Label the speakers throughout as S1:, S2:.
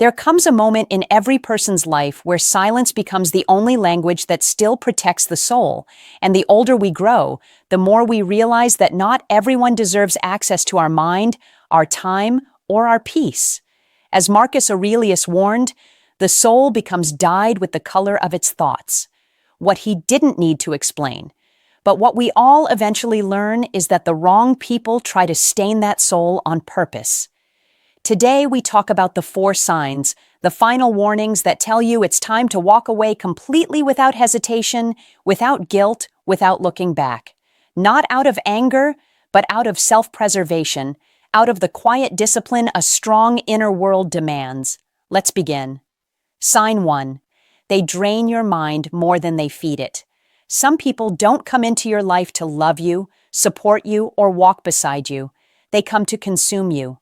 S1: There comes a moment in every person's life where silence becomes the only language that still protects the soul, and the older we grow, the more we realize that not everyone deserves access to our mind, our time, or our peace. As Marcus Aurelius warned, the soul becomes dyed with the color of its thoughts. What he didn't need to explain. But what we all eventually learn is that the wrong people try to stain that soul on purpose. Today, we talk about the 4 signs, the final warnings that tell you it's time to walk away completely without hesitation, without guilt, without looking back. Not out of anger, but out of self-preservation, out of the quiet discipline a strong inner world demands. Let's begin. Sign 1. They drain your mind more than they feed it. Some people don't come into your life to love you, support you, or walk beside you. They come to consume you.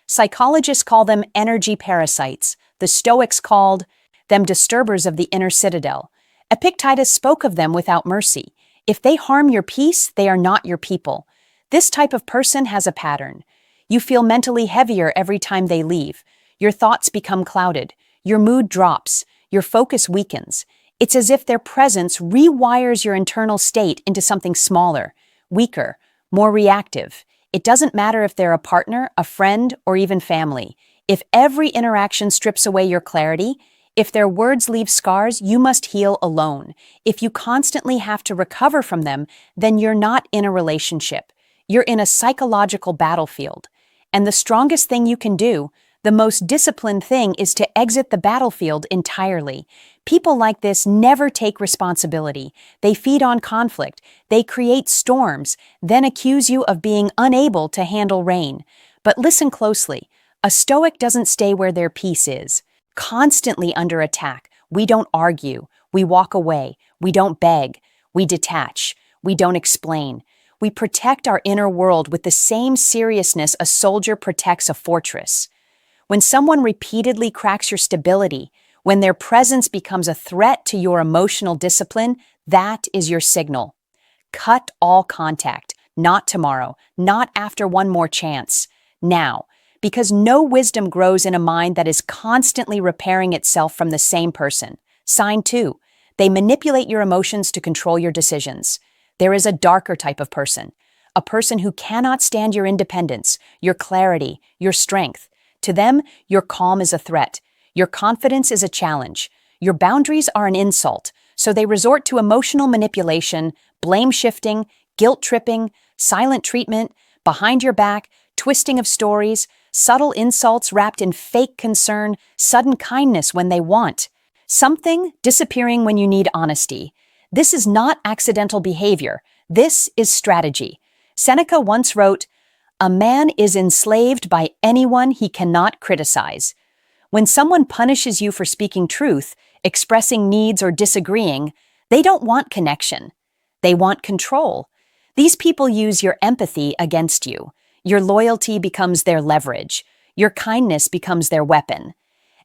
S1: Psychologists call them energy parasites. The Stoics called them disturbers of the inner citadel. Epictetus spoke of them without mercy. If they harm your peace, they are not your people. This type of person has a pattern. You feel mentally heavier every time they leave. Your thoughts become clouded. Your mood drops. Your focus weakens. It's as if their presence rewires your internal state into something smaller, weaker, more reactive. It doesn't matter if they're a partner, a friend, or even family. If every interaction strips away your clarity, if their words leave scars, you must heal alone. If you constantly have to recover from them, then you're not in a relationship. You're in a psychological battlefield. And the strongest thing you can do, the most disciplined thing, is to exit the battlefield entirely. People like this never take responsibility. They feed on conflict. They create storms, then accuse you of being unable to handle rain. But listen closely. A Stoic doesn't stay where their peace is. Constantly under attack, we don't argue. We walk away. We don't beg. We detach. We don't explain. We protect our inner world with the same seriousness a soldier protects a fortress. When someone repeatedly cracks your stability, when their presence becomes a threat to your emotional discipline, that is your signal. Cut all contact. Not tomorrow. Not after one more chance. Now. Because no wisdom grows in a mind that is constantly repairing itself from the same person. Sign 2. They manipulate your emotions to control your decisions. There is a darker type of person. A person who cannot stand your independence, your clarity, your strength. To them, your calm is a threat. Your confidence is a challenge. Your boundaries are an insult. So they resort to emotional manipulation, blame shifting, guilt tripping, silent treatment, behind your back, twisting of stories, subtle insults wrapped in fake concern, sudden kindness when they want. Something disappearing when you need honesty. This is not accidental behavior. This is strategy. Seneca once wrote, "A man is enslaved by anyone he cannot criticize." When someone punishes you for speaking truth, expressing needs, or disagreeing, they don't want connection. They want control. These people use your empathy against you. Your loyalty becomes their leverage. Your kindness becomes their weapon.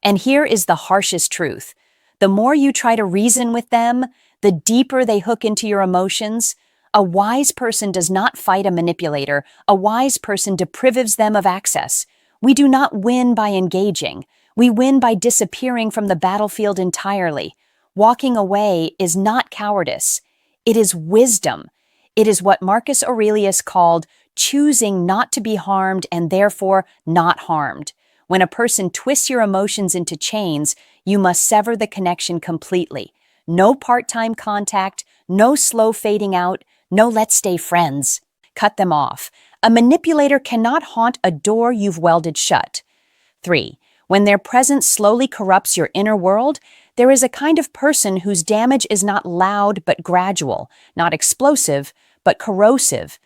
S1: And here is the harshest truth. The more you try to reason with them, the deeper they hook into your emotions. A wise person does not fight a manipulator. A wise person deprives them of access. We do not win by engaging. We win by disappearing from the battlefield entirely. Walking away is not cowardice. It is wisdom. It is what Marcus Aurelius called choosing not to be harmed and therefore not harmed. When a person twists your emotions into chains, you must sever the connection completely. No part-time contact, no slow fading out, no let's stay friends. Cut them off. A manipulator cannot haunt a door you've welded shut. 3. When their presence slowly corrupts your inner world, there is a kind of person whose damage is not loud but gradual, not explosive but corrosive.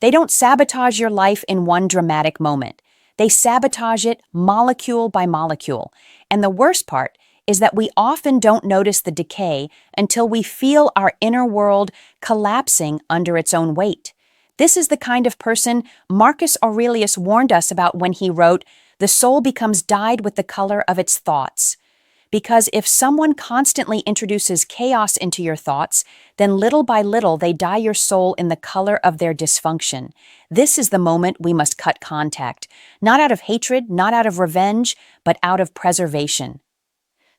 S1: They don't sabotage your life in one dramatic moment. They sabotage it molecule by molecule. And the worst part is that we often don't notice the decay until we feel our inner world collapsing under its own weight. This is the kind of person Marcus Aurelius warned us about when he wrote, "The soul becomes dyed with the color of its thoughts." Because if someone constantly introduces chaos into your thoughts, then little by little they dye your soul in the color of their dysfunction. This is the moment we must cut contact, not out of hatred, not out of revenge, but out of preservation.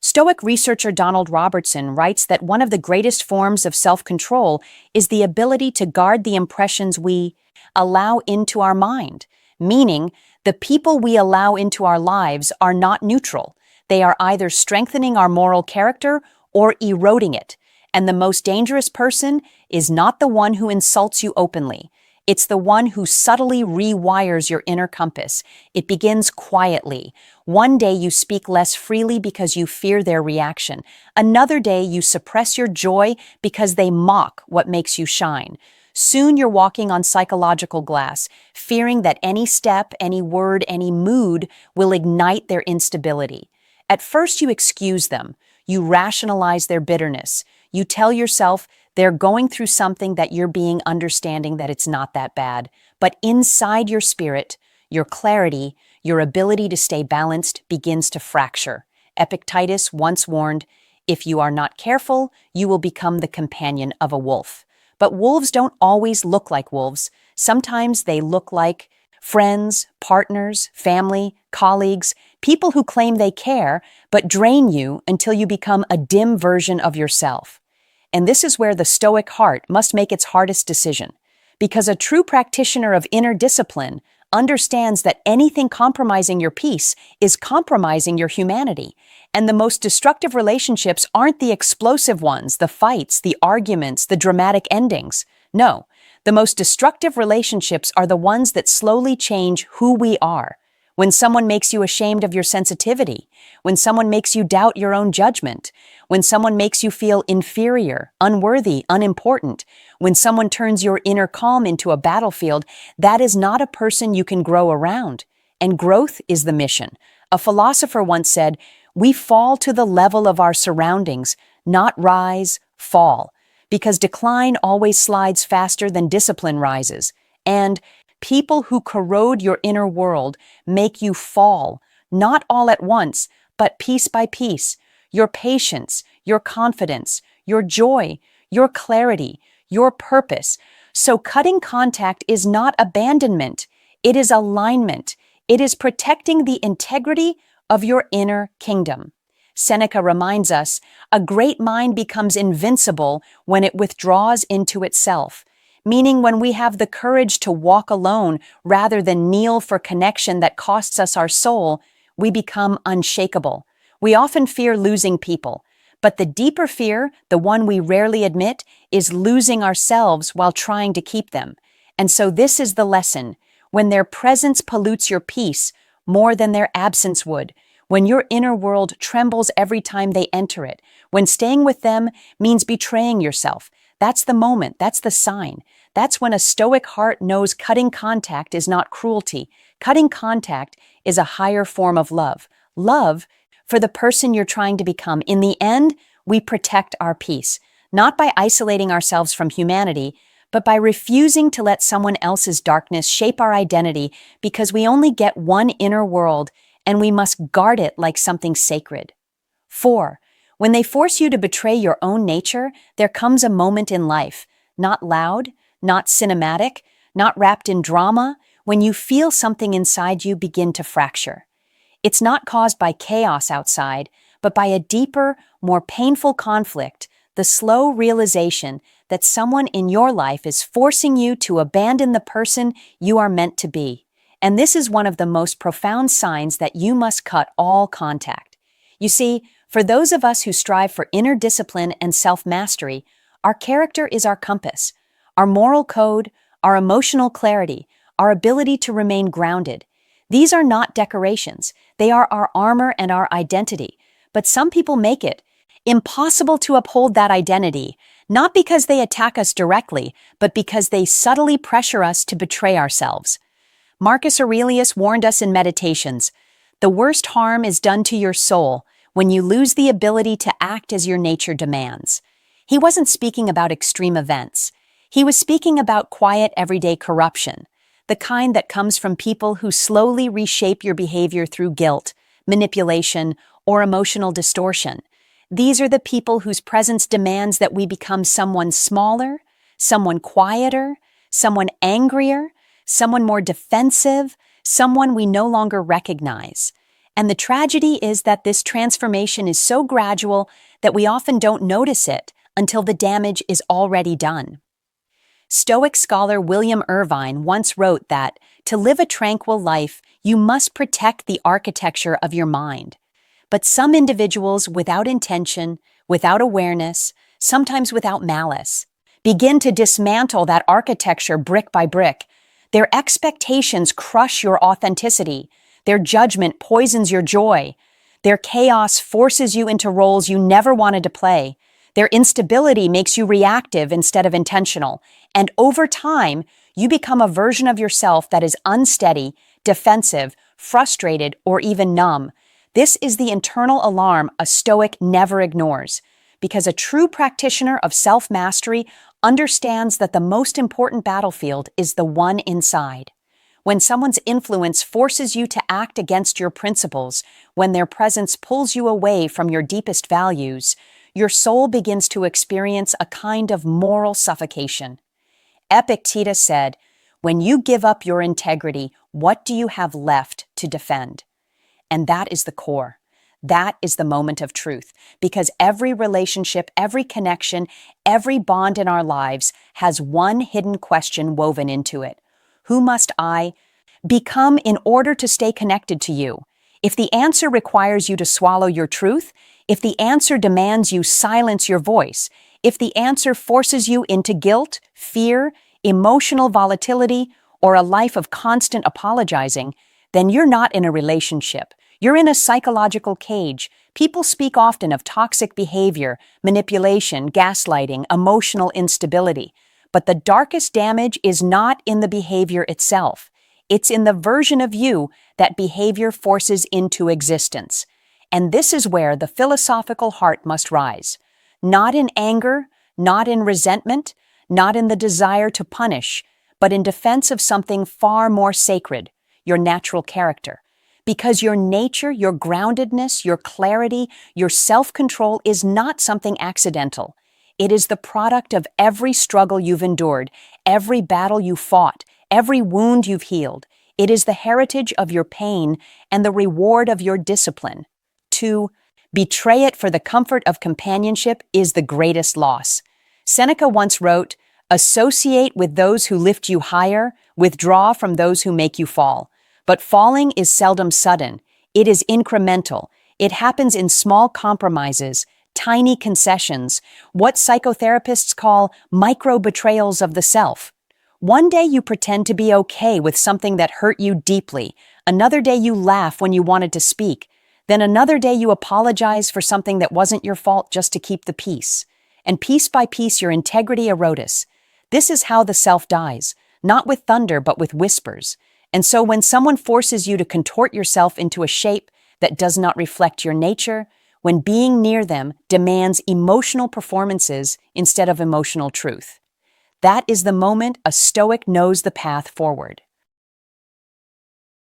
S1: Stoic researcher Donald Robertson writes that one of the greatest forms of self-control is the ability to guard the impressions we allow into our mind, meaning the people we allow into our lives are not neutral. They are either strengthening our moral character or eroding it. And the most dangerous person is not the one who insults you openly. It's the one who subtly rewires your inner compass. It begins quietly. One day you speak less freely because you fear their reaction. Another day you suppress your joy because they mock what makes you shine. Soon you're walking on psychological glass, fearing that any step, any word, any mood will ignite their instability. At first you excuse them. You rationalize their bitterness. You tell yourself they're going through something that you're being understanding that it's not that bad. But inside your spirit, your clarity, your ability to stay balanced begins to fracture. Epictetus once warned, "If you are not careful, you will become the companion of a wolf." But wolves don't always look like wolves. Sometimes they look like friends, partners, family, colleagues, people who claim they care, but drain you until you become a dim version of yourself. And this is where the Stoic heart must make its hardest decision, because a true practitioner of inner discipline understands that anything compromising your peace is compromising your humanity. And the most destructive relationships aren't the explosive ones, the fights, the arguments, the dramatic endings. No, the most destructive relationships are the ones that slowly change who we are. When someone makes you ashamed of your sensitivity, when someone makes you doubt your own judgment, when someone makes you feel inferior, unworthy, unimportant, when someone turns your inner calm into a battlefield, that is not a person you can grow around. And growth is the mission. A philosopher once said, "We fall to the level of our surroundings, not rise, fall." Because decline always slides faster than discipline rises. And people who corrode your inner world make you fall, not all at once, but piece by piece. Your patience, your confidence, your joy, your clarity, your purpose. So cutting contact is not abandonment. It is alignment. It is protecting the integrity of your inner kingdom. Seneca reminds us, a great mind becomes invincible when it withdraws into itself, meaning when we have the courage to walk alone rather than kneel for connection that costs us our soul, we become unshakable. We often fear losing people, but the deeper fear, the one we rarely admit, is losing ourselves while trying to keep them. And so this is the lesson. When their presence pollutes your peace more than their absence would, when your inner world trembles every time they enter it, when staying with them means betraying yourself, that's the moment, that's the sign. That's when a Stoic heart knows cutting contact is not cruelty. Cutting contact is a higher form of love. Love for the person you're trying to become. In the end, we protect our peace, not by isolating ourselves from humanity, but by refusing to let someone else's darkness shape our identity, because we only get one inner world and we must guard it like something sacred. 4. When they force you to betray your own nature, there comes a moment in life, not loud, not cinematic, not wrapped in drama, when you feel something inside you begin to fracture. It's not caused by chaos outside, but by a deeper, more painful conflict, the slow realization that someone in your life is forcing you to abandon the person you are meant to be. And this is one of the most profound signs that you must cut all contact. You see, for those of us who strive for inner discipline and self-mastery, our character is our compass, our moral code, our emotional clarity, our ability to remain grounded. These are not decorations. They are our armor and our identity. But some people make it impossible to uphold that identity, not because they attack us directly, but because they subtly pressure us to betray ourselves. Marcus Aurelius warned us in Meditations, "The worst harm is done to your soul when you lose the ability to act as your nature demands." He wasn't speaking about extreme events. He was speaking about quiet, everyday corruption, the kind that comes from people who slowly reshape your behavior through guilt, manipulation, or emotional distortion. These are the people whose presence demands that we become someone smaller, someone quieter, someone angrier, someone more defensive, someone we no longer recognize. And the tragedy is that this transformation is so gradual that we often don't notice it until the damage is already done. Stoic scholar William Irvine once wrote that, to live a tranquil life, you must protect the architecture of your mind. But some individuals, without intention, without awareness, sometimes without malice, begin to dismantle that architecture brick by brick. Their expectations crush your authenticity. Their judgment poisons your joy. Their chaos forces you into roles you never wanted to play. Their instability makes you reactive instead of intentional. And over time, you become a version of yourself that is unsteady, defensive, frustrated, or even numb. This is the internal alarm a Stoic never ignores, because a true practitioner of self-mastery understands that the most important battlefield is the one inside. When someone's influence forces you to act against your principles, when their presence pulls you away from your deepest values, your soul begins to experience a kind of moral suffocation. Epictetus said, "When you give up your integrity, what do you have left to defend?" And that is the core. That is the moment of truth, because every relationship, every connection, every bond in our lives has one hidden question woven into it. Who must I become in order to stay connected to you? If the answer requires you to swallow your truth, if the answer demands you silence your voice, if the answer forces you into guilt, fear, emotional volatility, or a life of constant apologizing, then you're not in a relationship. You're in a psychological cage. People speak often of toxic behavior, manipulation, gaslighting, emotional instability. But the darkest damage is not in the behavior itself. It's in the version of you that behavior forces into existence. And this is where the philosophical heart must rise. Not in anger, not in resentment, not in the desire to punish, but in defense of something far more sacred, your natural character. Because your nature, your groundedness, your clarity, your self-control is not something accidental. It is the product of every struggle you've endured, every battle you fought, every wound you've healed. It is the heritage of your pain and the reward of your discipline. To betray it for the comfort of companionship is the greatest loss. Seneca once wrote, "Associate with those who lift you higher, withdraw from those who make you fall." But falling is seldom sudden. It is incremental. It happens in small compromises, tiny concessions, what psychotherapists call micro-betrayals of the self. One day you pretend to be okay with something that hurt you deeply. Another day you laugh when you wanted to speak. Then another day you apologize for something that wasn't your fault just to keep the peace. And piece by piece your integrity erodes. This is how the self dies, not with thunder but with whispers. And so when someone forces you to contort yourself into a shape that does not reflect your nature, when being near them demands emotional performances instead of emotional truth, that is the moment a Stoic knows the path forward.